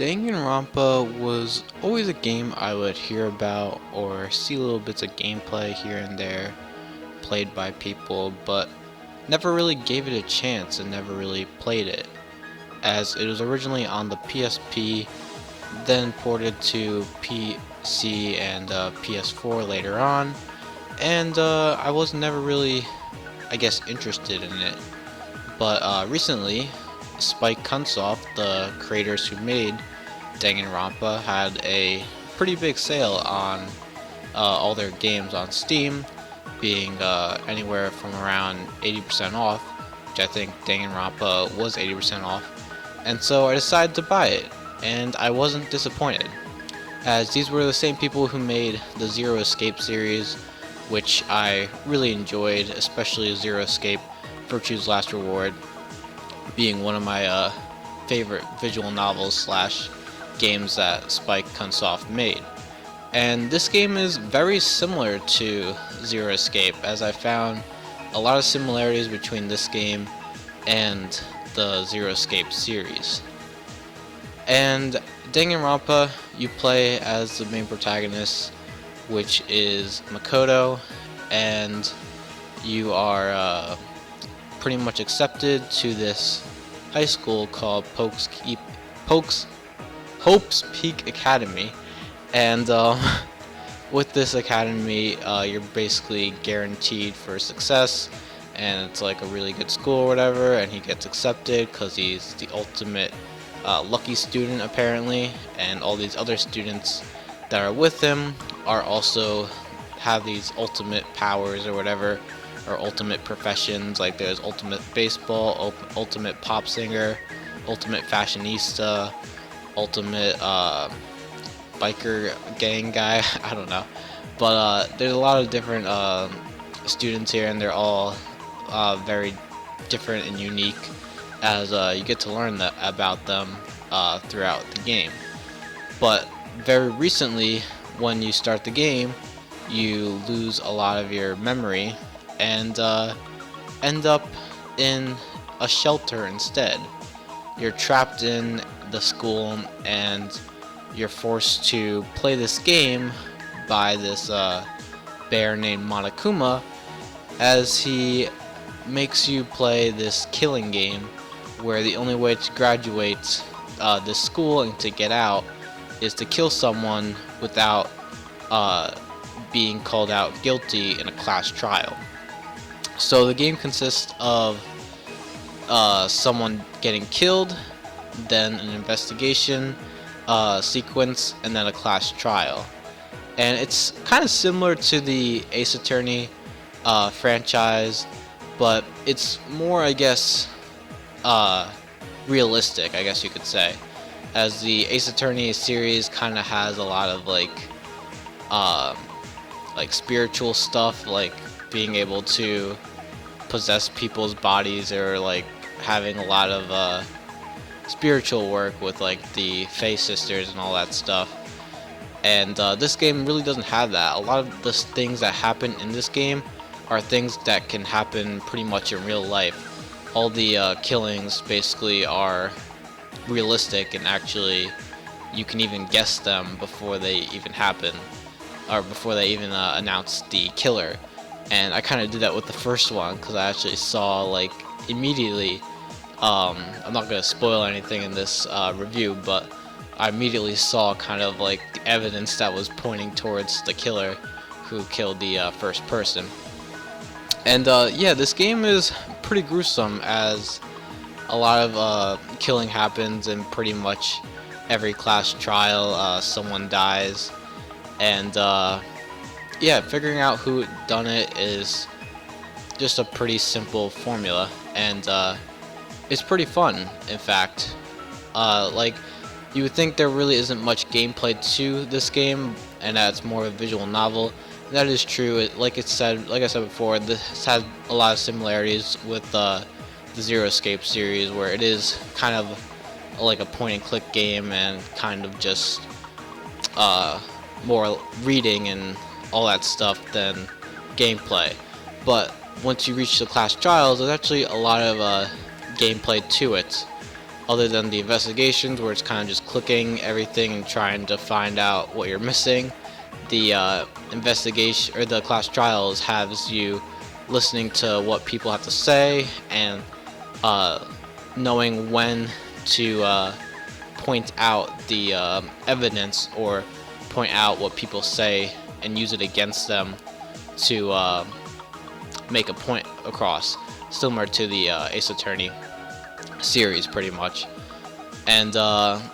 Danganronpa was always a game I would hear about or see little bits of gameplay here and there played by people, but never really gave it a chance and never really played it, as it was originally on the PSP, then ported to PC and PS4 later on, and I was never really, I guess, interested in it. But recently, Spike Chunsoft, the creators who made Danganronpa, had a pretty big sale on all their games on Steam, being anywhere from around 80% off, which I think Danganronpa was 80% off, and so I decided to buy it, and I wasn't disappointed, as these were the same people who made the Zero Escape series, which I really enjoyed, especially Zero Escape Virtue's Last Reward, being one of my favorite visual novels slash games that Spike Chunsoft made. And this game is very similar to Zero Escape, as I found a lot of similarities between this game and the Zero Escape series. And Danganronpa, you play as the main protagonist, which is Makoto, and you are pretty much accepted to this high school called Hope's Peak Academy, and with this academy, you're basically guaranteed for success, and it's like a really good school or whatever, and he gets accepted because he's the ultimate lucky student apparently, and all these other students that are with him are also have these ultimate powers or whatever, or ultimate professions. Like there's ultimate baseball, ultimate pop singer, ultimate fashionista, ultimate biker gang guy. I don't know, but there's a lot of different students here, and they're all very different and unique, as you get to learn about them throughout the game. But very recently, when you start the game, you lose a lot of your memory and end up in a shelter instead. You're trapped in the school, and you're forced to play this game by this bear named Monokuma, as he makes you play this killing game where the only way to graduate this school and to get out is to kill someone without being called out guilty in a class trial. So the game consists of someone getting killed, then an investigation sequence, and then a class trial. And it's kind of similar to the Ace Attorney franchise, but it's more, I guess, realistic, I guess you could say, as the Ace Attorney series kind of has a lot of like spiritual stuff, like being able to possess people's bodies, or like having a lot of spiritual work with like the Fae sisters and all that stuff. And this game really doesn't have that. A lot of the things that happen in this game are things that can happen pretty much in real life. All the killings basically are realistic, and actually you can even guess them before they even happen, or before they even announce the killer. And I kind of did that with the first one, because I actually saw like immediately, I'm not going to spoil anything in this review, but I immediately saw kind of like the evidence that was pointing towards the killer who killed the first person. And yeah, this game is pretty gruesome, as a lot of killing happens in pretty much every class trial. Someone dies, and yeah, figuring out who done it is just a pretty simple formula, and it's pretty fun, in fact. Like, you would think there really isn't much gameplay to this game, and that it's more of a visual novel. And that is true. Like I said before, this has a lot of similarities with the Zero Escape series, where it is kind of like a point-and-click game, and kind of just more reading and all that stuff than gameplay. But once you reach the class trials, there's actually a lot of gameplay to it. other than the investigations where it's kind of just clicking everything and trying to find out what you're missing. The investigation or the class trials has you listening to what people have to say and knowing when to point out the evidence or point out what people say and use it against them to make a point across, similar to the Ace Attorney series pretty much. And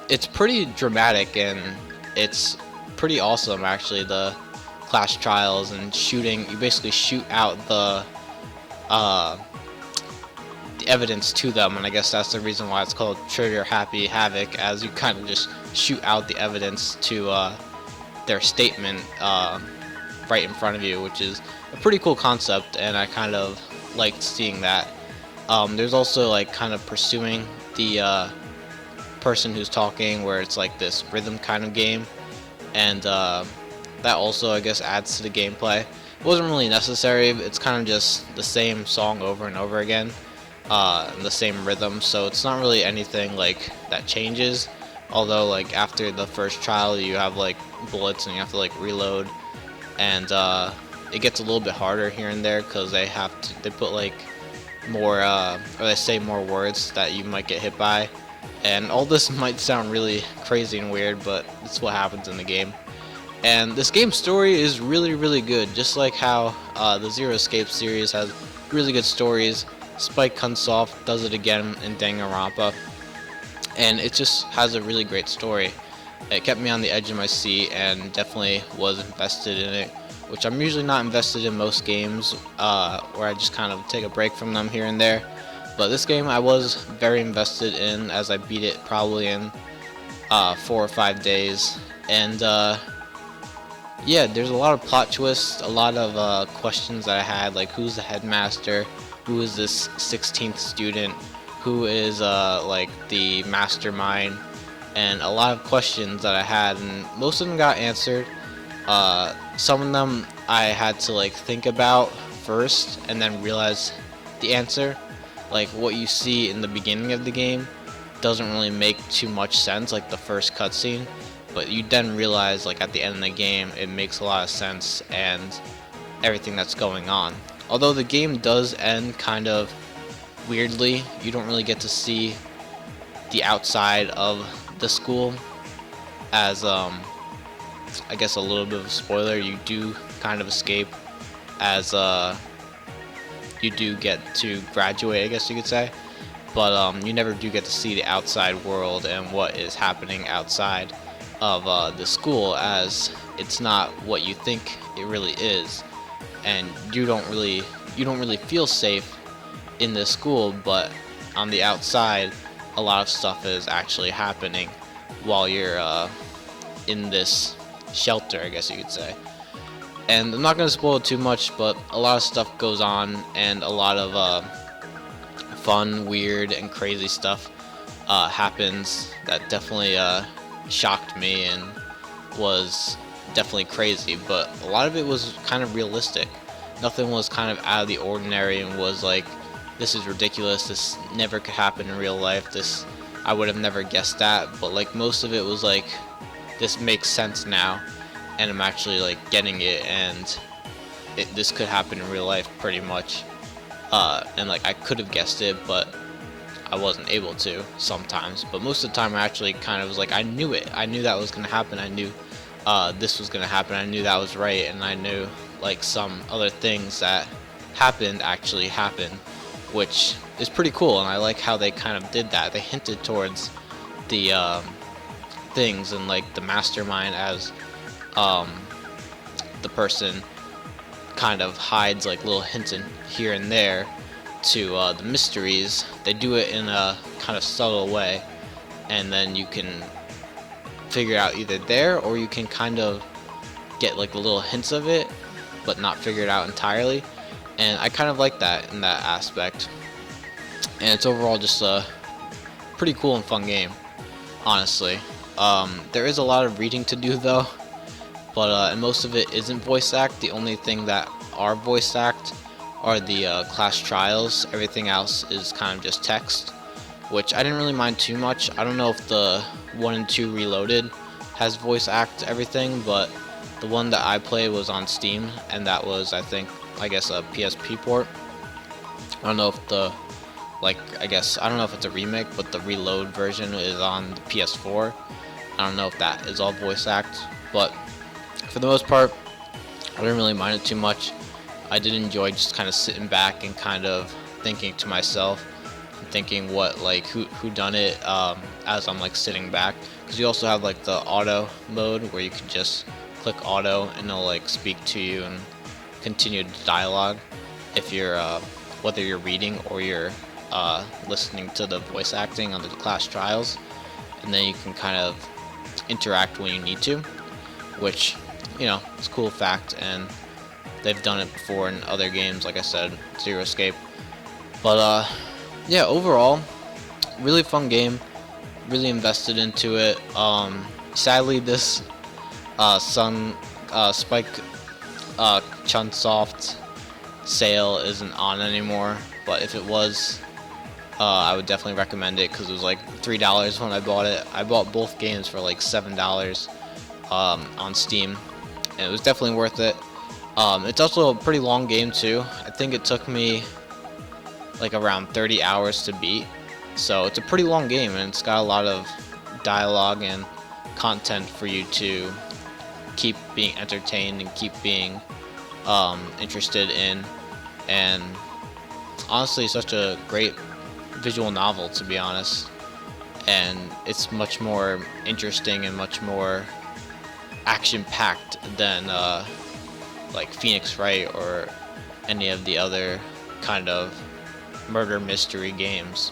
it's pretty dramatic and it's pretty awesome actually, the class trials and shooting. You basically shoot out the evidence to them, and I guess that's the reason why it's called Trigger Happy Havoc, as you kind of just shoot out the evidence to their statement right in front of you, which is a pretty cool concept, and I kind of liked seeing that. There's also like kind of pursuing the person who's talking, where it's like this rhythm kind of game, and that also I guess adds to the gameplay. It wasn't really necessary. It's kind of just the same song over and over again, the same rhythm, so it's not really anything like that changes. Although like after the first trial you have like bullets and you have to like reload, and it gets a little bit harder here and there because they put like more or they say more words that you might get hit by. And all this might sound really crazy and weird, but it's what happens in the game. And this game's story is really good, just like how the Zero Escape series has really good stories. Spike Chunsoft does it again in Danganronpa, and it just has a really great story. It kept me on the edge of my seat and definitely was invested in it, which I'm usually not invested in most games, where I just kind of take a break from them here and there. But this game I was very invested in, as I beat it probably in 4 or 5 days. And yeah, there's a lot of plot twists, a lot of questions that I had, like who's the headmaster, who is this 16th student, who is like the mastermind, and a lot of questions that I had, and most of them got answered. Some of them I had to like think about first and then realize the answer. Like what you see in the beginning of the game doesn't really make too much sense, like the first cutscene, but you then realize like at the end of the game it makes a lot of sense and everything that's going on. Although the game does end kind of weirdly, you don't really get to see the outside of the school, as I guess a little bit of a spoiler, you do kind of escape, as you do get to graduate, I guess you could say, but you never do get to see the outside world and what is happening outside of the school, as it's not what you think it really is, and you don't really feel safe in this school, but on the outside a lot of stuff is actually happening while you're in this shelter, I guess you could say. And I'm not going to spoil it too much, but a lot of stuff goes on, and a lot of fun, weird, and crazy stuff happens that definitely shocked me and was definitely crazy, but a lot of it was kind of realistic. Nothing was kind of out of the ordinary and was like, this is ridiculous, this never could happen in real life, this I would have never guessed that. But like most of it was like, this makes sense now, and I'm actually like getting it, and this could happen in real life pretty much. And like I could have guessed it, but I wasn't able to sometimes. But most of the time I actually kind of was like, I knew it, I knew that was gonna happen, I knew this was gonna happen, I knew that was right, and I knew like some other things that happened actually happened, which is pretty cool. And I like how they kind of did that. They hinted towards the things, and like the mastermind, as the person kind of hides like little hints in here and there to the mysteries. They do it in a kind of subtle way, and then you can figure out either there, or you can kind of get like the little hints of it but not figure it out entirely. And I kind of like that in that aspect, and it's overall just a pretty cool and fun game, honestly. There is a lot of reading to do though, but and most of it isn't voice act. The only thing that are voice act are the class trials. Everything else is kind of just text. which I didn't really mind too much. I don't know if the 1 and 2 Reloaded has voice act everything, but the one that I played was on Steam, and that was, I guess a PSP port. I don't know if the, I don't know if it's a remake, but the Reload version is on the PS4. I don't know if that is all voice act, but for the most part, I didn't really mind it too much. I did enjoy just kind of sitting back and kind of thinking to myself, thinking what who done it as I'm like sitting back, because you also have like the auto mode where you can just click auto and it'll like speak to you and continue the dialogue if you're whether you're reading or you're listening to the voice acting on the class trials, and then you can kind of interact when you need to, which, you know, it's a cool fact, and they've done it before in other games, like I said, Zero Escape. But yeah, overall, really fun game, really invested into it. Sadly, this Spike Chunsoft sale isn't on anymore, but if it was, I would definitely recommend it, because it was like $3 when I bought it. I bought both games for like $7 on Steam, and it was definitely worth it. It's also a pretty long game too. I think it took me like around 30 hours to beat, so it's a pretty long game, and it's got a lot of dialogue and content for you to keep being entertained and keep being interested in, and honestly such a great visual novel, to be honest, and it's much more interesting and much more action-packed than like Phoenix Wright or any of the other kind of murder mystery games.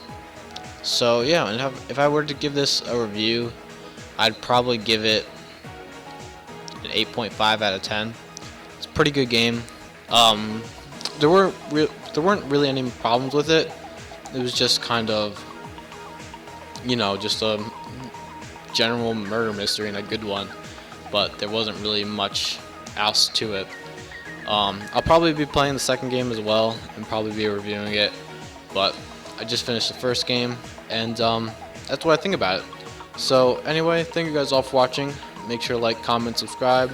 So yeah, and if I were to give this a review, I'd probably give it an 8.5 out of 10. It's a pretty good game. There weren't really any problems with it. It was just kind of, you know, just a general murder mystery and a good one, but there wasn't really much else to it. I'll probably be playing the second game as well and probably be reviewing it, but I just finished the first game, and that's what I think about it. So anyway, thank you guys all for watching. Make sure to like, comment, subscribe,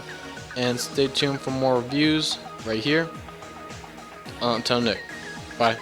and stay tuned for more reviews right here. Until next, bye.